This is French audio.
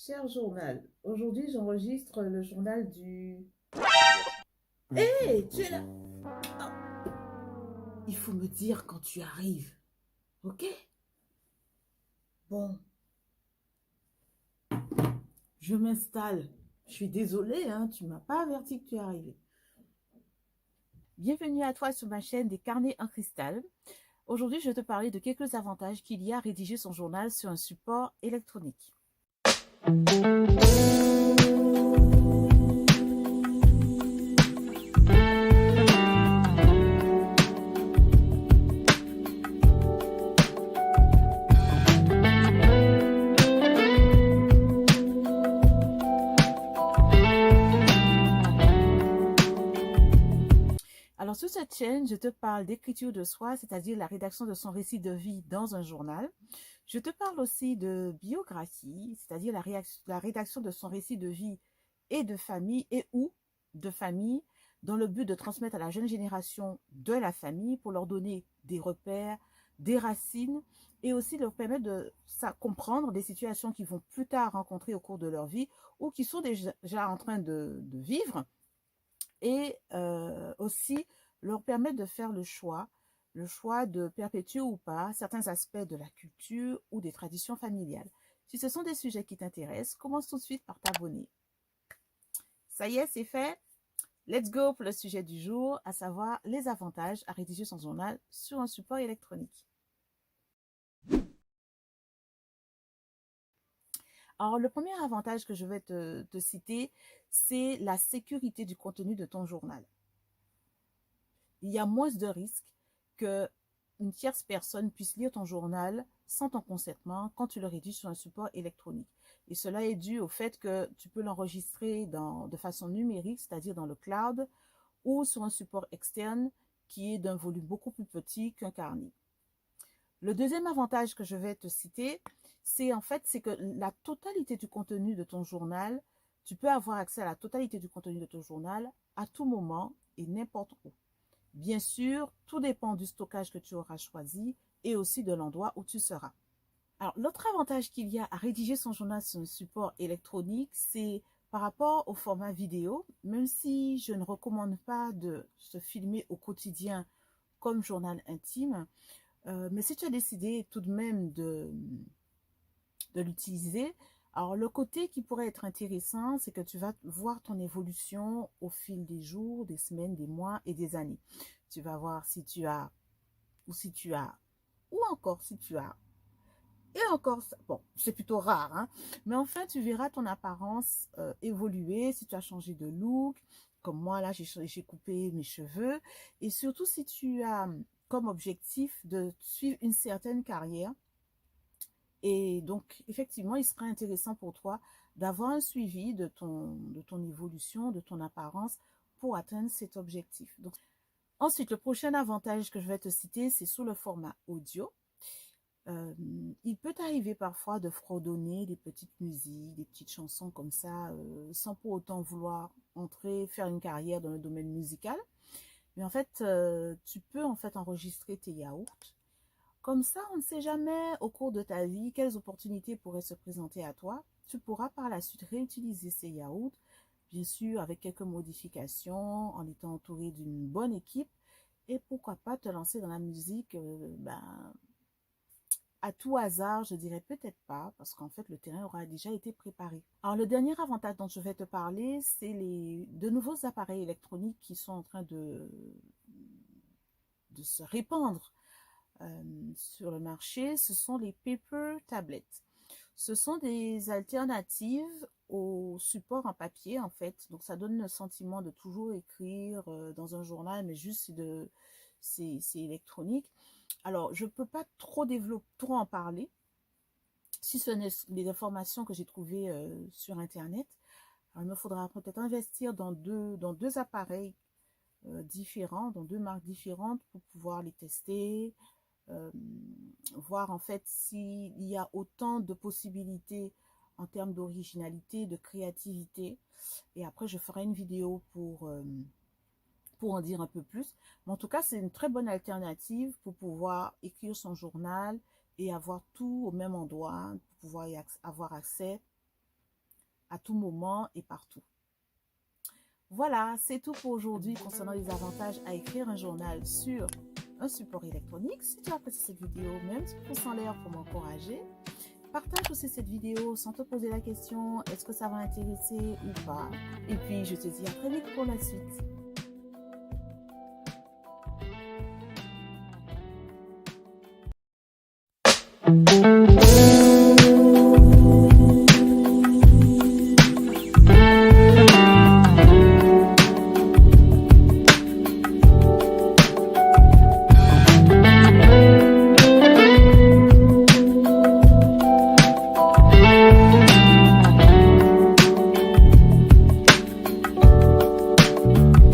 Cher journal, aujourd'hui j'enregistre le journal du... Hé, tu es là? Oh, il faut me dire quand tu arrives, ok? Bon, je m'installe. Je suis désolée, hein, tu m'as pas averti que tu es arrivé. Bienvenue à toi sur ma chaîne des carnets en cristal. Aujourd'hui, je vais te parler de quelques avantages qu'il y a à rédiger son journal sur un support électronique. Alors, sur cette chaîne, je te parle d'écriture de soi, c'est-à-dire la rédaction de son récit de vie dans un journal. Je te parle aussi de biographie, c'est-à-dire la rédaction de son récit de vie et de famille et ou de famille dans le but de transmettre à la jeune génération de la famille pour leur donner des repères, des racines et aussi leur permettre de comprendre des situations qu'ils vont plus tard rencontrer au cours de leur vie ou qui sont déjà en train de vivre et aussi leur permettre de faire le choix de perpétuer ou pas certains aspects de la culture ou des traditions familiales. Si ce sont des sujets qui t'intéressent, commence tout de suite par t'abonner. Ça y est, c'est fait. Let's go pour le sujet du jour, à savoir les avantages à rédiger son journal sur un support électronique. Alors, le premier avantage que je vais te citer, c'est la sécurité du contenu de ton journal. Il y a moins de risques qu'une tierce personne puisse lire ton journal sans ton consentement quand tu le rédiges sur un support électronique. Et cela est dû au fait que tu peux l'enregistrer de façon numérique, c'est-à-dire dans le cloud, ou sur un support externe qui est d'un volume beaucoup plus petit qu'un carnet. Le deuxième avantage que je vais te citer, c'est que la totalité du contenu de ton journal, tu peux avoir accès à la totalité du contenu de ton journal à tout moment et n'importe où. Bien sûr, tout dépend du stockage que tu auras choisi et aussi de l'endroit où tu seras. Alors, l'autre avantage qu'il y a à rédiger son journal sur un support électronique, c'est par rapport au format vidéo, même si je ne recommande pas de se filmer au quotidien comme journal intime, mais si tu as décidé tout de même de l'utiliser, alors le côté qui pourrait être intéressant, c'est que tu vas voir ton évolution au fil des jours, des semaines, des mois et des années. Tu vas voir si tu as, ou encore si tu as, et encore, bon, c'est plutôt rare, hein, mais enfin, tu verras ton apparence évoluer, si tu as changé de look, comme moi, là, j'ai coupé mes cheveux, et surtout si tu as comme objectif de suivre une certaine carrière. Et donc, effectivement, il sera intéressant pour toi d'avoir un suivi de ton évolution, de ton apparence pour atteindre cet objectif. Donc, ensuite, le prochain avantage que je vais te citer, c'est sous le format audio. Il peut arriver parfois de fredonner des petites musiques, des petites chansons comme ça, sans pour autant vouloir faire une carrière dans le domaine musical. Mais en fait, tu peux en fait enregistrer tes yaourts. Comme ça, on ne sait jamais au cours de ta vie quelles opportunités pourraient se présenter à toi. Tu pourras par la suite réutiliser ces yaourts, bien sûr avec quelques modifications, en étant entouré d'une bonne équipe. Et pourquoi pas te lancer dans la musique à tout hasard, je dirais peut-être pas, parce qu'en fait, le terrain aura déjà été préparé. Alors, le dernier avantage dont je vais te parler, c'est de nouveaux appareils électroniques qui sont en train de se répandre sur le marché. Ce sont les paper tablets. Ce sont des alternatives au support en papier, en fait. Donc, ça donne le sentiment de toujours écrire dans un journal, mais juste c'est électronique. Alors, je ne peux pas trop en parler, si ce n'est les informations que j'ai trouvées sur Internet. Alors, il me faudra peut-être investir dans deux appareils différents, dans deux marques différentes pour pouvoir les tester, euh, voir en fait s'il y a autant de possibilités en termes d'originalité, de créativité. Et après, je ferai une vidéo pour en dire un peu plus. Mais en tout cas, c'est une très bonne alternative pour pouvoir écrire son journal et avoir tout au même endroit, pour pouvoir avoir accès à tout moment et partout. Voilà, c'est tout pour aujourd'hui concernant les avantages à écrire un journal sur un support électronique. Si tu as apprécié cette vidéo, même si tu pouces en l'air pour m'encourager, partage aussi cette vidéo sans te poser la question est-ce que ça va intéresser ou pas. Et puis, je te dis à très vite pour la suite.